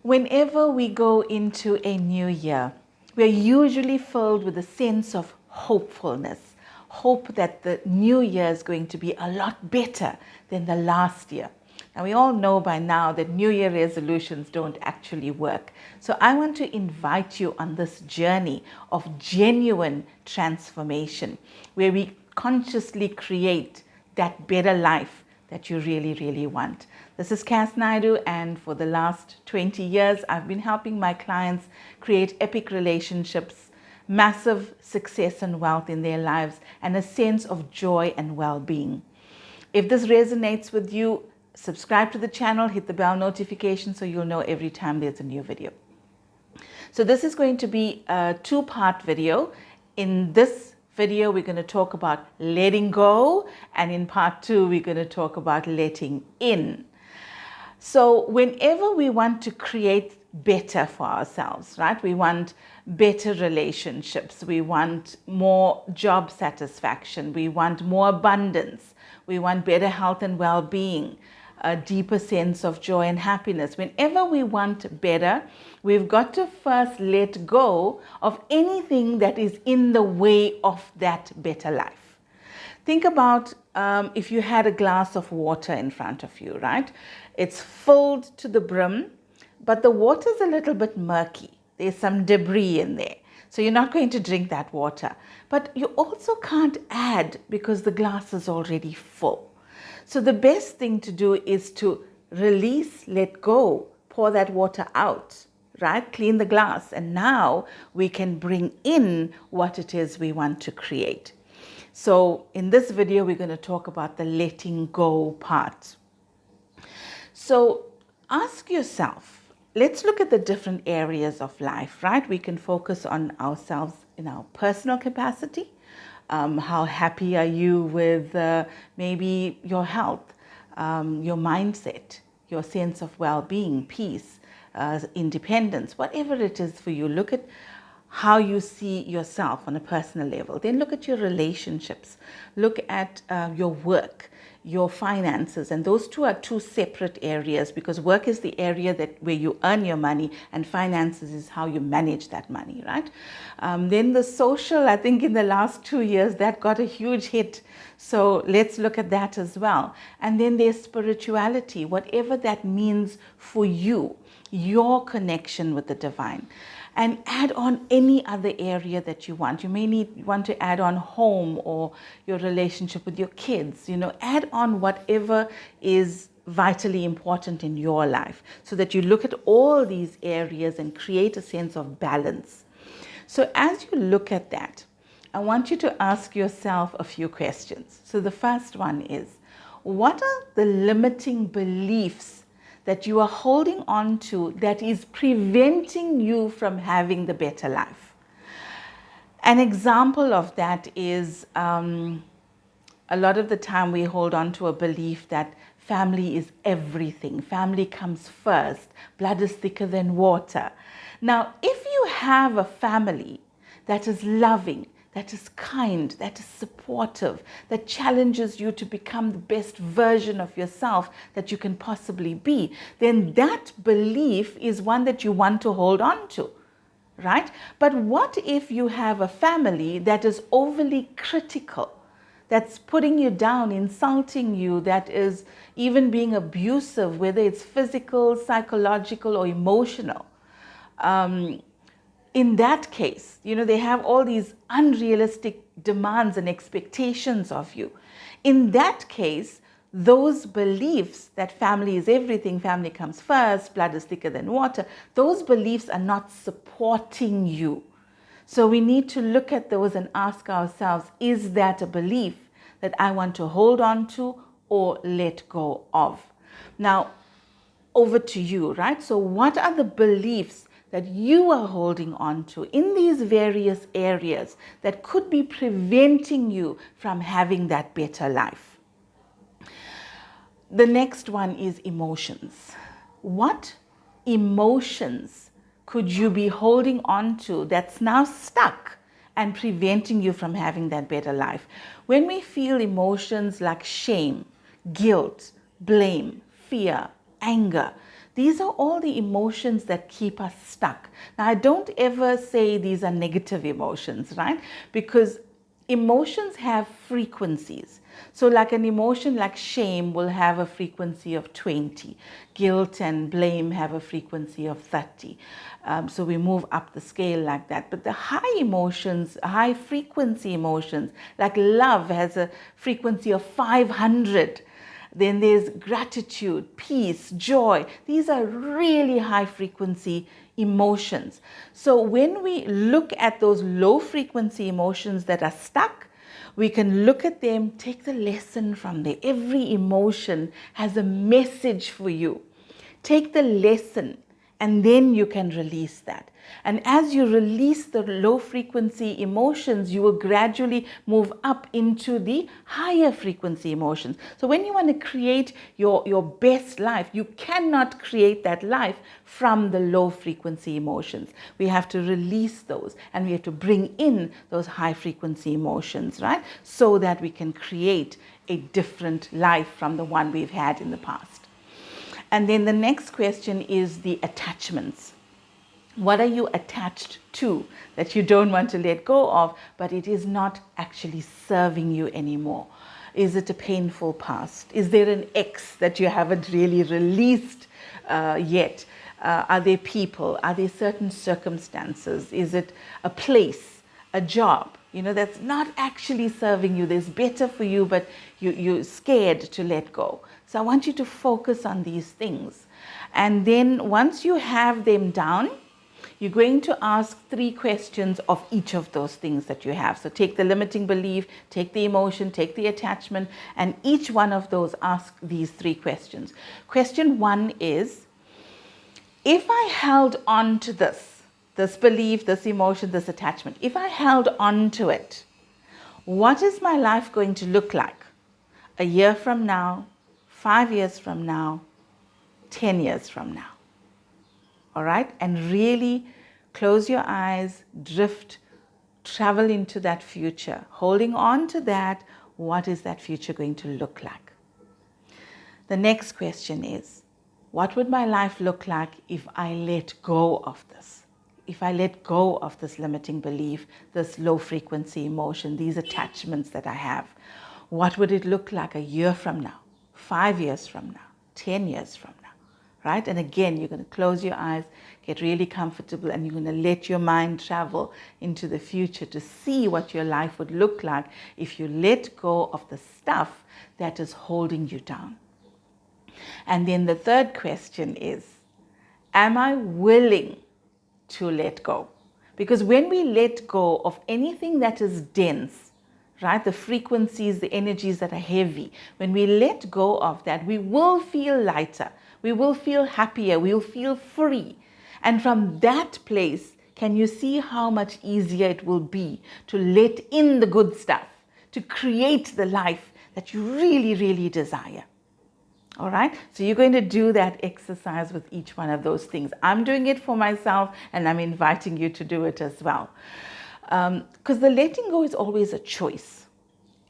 Whenever we go into a new year, we're usually filled with a sense of hopefulness, hope that the new year is going to be a lot better than the last year. Now, we all know by now that New Year resolutions don't actually work. So I want to invite you on this journey of genuine transformation, where we consciously create that better life that you really, really want. This is Cass Naidu, and for the last 20 years, I've been helping my clients create epic relationships, massive success and wealth in their lives, and a sense of joy and well-being. If this resonates with you, subscribe to the channel, hit the bell notification so you'll know every time there's a new video. So this is going to be a two-part video. In this video, we're going to talk about letting go, and in part two, we're going to talk about letting in. So whenever we want to create better for ourselves, right? We want better relationships. We want more job satisfaction. We want more abundance. We want better health and well-being, a deeper sense of joy and happiness. Whenever we want better, we've got to first let go of anything that is in the way of that better life. Think about if you had a glass of water in front of you, right? It's filled to the brim, but the water's a little bit murky. There's some debris in there. So you're not going to drink that water. But you also can't add because the glass is already full. So the best thing to do is to release, let go, pour that water out, right? Clean the glass. And now we can bring in what it is we want to create. So in this video, we're going to talk about the letting go part. So ask yourself, let's look at the different areas of life, right? We can focus on ourselves in our personal capacity. How happy are you with maybe your health, your mindset, your sense of well-being, peace, independence, whatever it is for you. Look at how you see yourself on a personal level. Then look at your relationships. Look at your work, your finances. And those two are two separate areas, because work is the area where you earn your money, and finances is how you manage that money, right? Then the social, I think in the last 2 years, that got a huge hit. So let's look at that as well. And then there's spirituality, whatever that means for you, your connection with the divine. And add on any other area that you want. You may want to add on home or your relationship with your kids. Add on whatever is vitally important in your life, so that you look at all these areas and create a sense of balance. So as you look at that, I want you to ask yourself a few questions. So the first one is, what are the limiting beliefs that you are holding on to that is preventing you from having the better life? An example of that is a lot of the time we hold on to a belief that family is everything. Family comes first. Blood is thicker than water. Now, if you have a family that is loving, that is kind, that is supportive, that challenges you to become the best version of yourself that you can possibly be, then that belief is one that you want to hold on to, right? But what if you have a family that is overly critical, that's putting you down, insulting you, that is even being abusive, whether it's physical, psychological, or emotional? In that case, they have all these unrealistic demands and expectations of you. In that case, those beliefs that family is everything, family comes first, blood is thicker than water, those beliefs are not supporting you. So we need to look at those and ask ourselves, is that a belief that I want to hold on to or let go of? Now, over to you, right? So what are the beliefs that you are holding on to in these various areas that could be preventing you from having that better life? The next one is emotions. What emotions could you be holding on to that's now stuck and preventing you from having that better life? When we feel emotions like shame, guilt, blame, fear, anger, These are all the emotions that keep us stuck. Now, I don't ever say these are negative emotions, right? Because emotions have frequencies. So like an emotion like shame will have a frequency of 20. Guilt and blame have a frequency of 30. So we move up the scale like that. But the high emotions, high frequency emotions, like love has a frequency of 500. Then there's gratitude, peace, joy. These are really high frequency emotions. So when we look at those low frequency emotions that are stuck, we can look at them, take the lesson from there. Every emotion has a message for you. Take the lesson, and then you can release that. And as you release the low frequency emotions, you will gradually move up into the higher frequency emotions. So when you want to create your best life, you cannot create that life from the low frequency emotions. We have to release those, and we have to bring in those high frequency emotions, right? So that we can create a different life from the one we've had in the past. And then the next question is the attachments. What are you attached to that you don't want to let go of, but it is not actually serving you anymore? Is it a painful past? Is there an ex that you haven't really released yet? Are there people? Are there certain circumstances? Is it a place, a job, that's not actually serving you? There's better for you, but you're scared to let go. So I want you to focus on these things. And then once you have them down, you're going to ask 3 questions of each of those things that you have. So take the limiting belief, take the emotion, take the attachment, and each one of those ask these 3 questions. Question 1 is, if I held on to this belief, this emotion, this attachment, if I held on to it, what is my life going to look like a year from now, 5 years from now, 10 years from now? All right? And really close your eyes, drift, travel into that future. Holding on to that, what is that future going to look like? The next question is, what would my life look like if I let go of this? If I let go of this limiting belief, this low frequency emotion, these attachments that I have, what would it look like a year from now, 5 years from now, 10 years from now, right? And again, you're going to close your eyes, get really comfortable, and you're going to let your mind travel into the future to see what your life would look like if you let go of the stuff that is holding you down. And then the third question is, am I willing to let go? Because when we let go of anything that is dense, right, the frequencies, the energies that are heavy, when we let go of that, we will feel lighter, we will feel happier, we will feel free. And from that place, can you see how much easier it will be to let in the good stuff, to create the life that you really, really desire? All right, so you're going to do that exercise with each one of those things. I'm doing it for myself, and I'm inviting you to do it as well. Because the letting go is always a choice.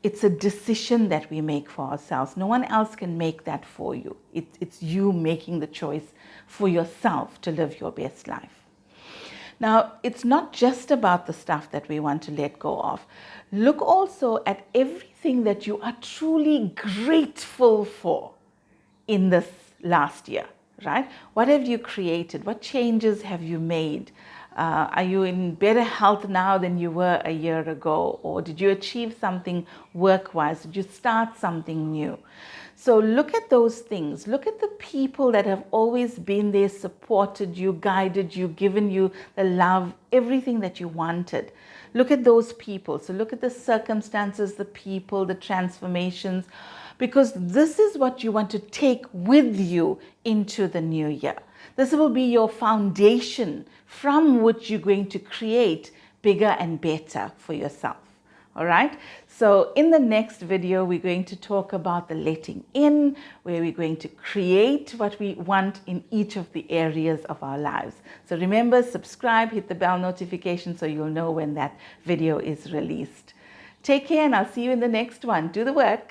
It's a decision that we make for ourselves. No one else can make that for you. It's you making the choice for yourself to live your best life. Now, it's not just about the stuff that we want to let go of. Look also at everything that you are truly grateful for in this last year, right? What have you created? What changes have you made? Are you in better health now than you were a year ago? Or did you achieve something work-wise? Did you start something new? So look at those things. Look at the people that have always been there, supported you, guided you, given you the love, everything that you wanted. Look at those people. So look at the circumstances, the people, the transformations, because this is what you want to take with you into the new year. This will be your foundation from which you're going to create bigger and better for yourself. All right. So in the next video, we're going to talk about the letting in, where we're going to create what we want in each of the areas of our lives. So remember, subscribe, hit the bell notification so you'll know when that video is released. Take care, and I'll see you in the next one. Do the work.